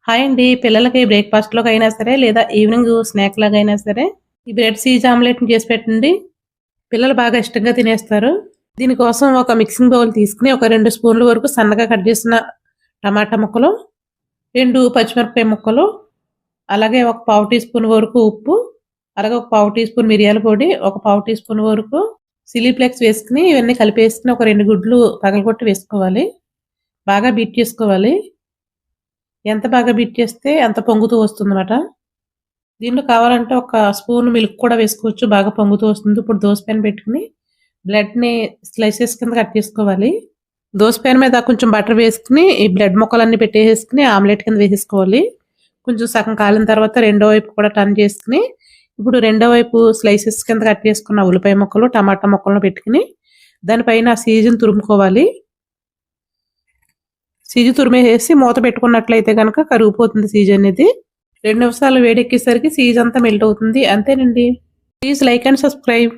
Hi అండి. పిల్లలకి బ్రేక్‌ఫాస్ట్‌లోకి అయినా సరే, లేదా ఈవినింగ్ స్నాక్ లాగా అయినా సరే, ఈ బ్రెడ్ చీజ్ ఆమ్లెట్‌ని చేసి పెట్టండి. పిల్లలు బాగా ఇష్టంగా తినేస్తారు. దీనికోసం ఒక మిక్సింగ్ బౌల్ తీసుకొని, ఒక 2 స్పూన్ల వరకు సన్నగా కట్ చేసిన టమాటా ముక్కలు, 2 పచ్చిమిరపకాయ ముక్కలు, అలాగే ఒక పావు టీ స్పూన్ వరకు ఉప్పు, అలాగే ఒక పావు టీ స్పూన్ మిరియాల పొడి, ఒక పావు టీ స్పూన్ వరకు చిల్లీ ఫ్లేక్స్ వేసుకొని, ఇవన్నీ కలిపేసుకొని ఒక 2 గుడ్లు పగలగొట్టి వేసుకోవాలి. బాగా బీట్ చేసుకోవాలి. ఎంత బాగా బీట్ చేస్తే అంత పొంగుతూ వస్తుందన్నమాట. దీంట్లో కావాలంటే ఒక స్పూన్ మిల్క్ కూడా వేసుకోవచ్చు. బాగా పొంగుతూ వస్తుంది. ఇప్పుడు దోస పాన్ పెట్టుకొని బ్రెడ్‌ని స్లైసెస్ కింద కట్ చేసుకోవాలి. దోస పాన్ మీద కొంచెం బటర్ వేసుకొని ఈ బ్రెడ్ ముక్కలన్నీ పెట్టేసేసుకొని ఆమ్లెట్ కింద వేసేసుకోవాలి. కొంచెం సగం కాలిన తర్వాత రెండో వైపు కూడా టర్న్ చేసుకొని ఇప్పుడు రెండో వైపు స్లైసెస్ కింద కట్ చేసుకున్న ఉల్లిపాయ ముక్కలు, టమాటా ముక్కలను పెట్టుకొని దానిపైన చీజ్‌ని తురుముకోవాలి. చీజ్ తురిమేసేసి మూత పెట్టుకున్నట్లయితే గనక కరిగిపోతుంది చీజ్ అనేది. 2 నిమిషాలు వేడెక్కేసరికి చీజ్ అంతా మెల్ట్ అవుతుంది. అంతేనండి. Please like and subscribe.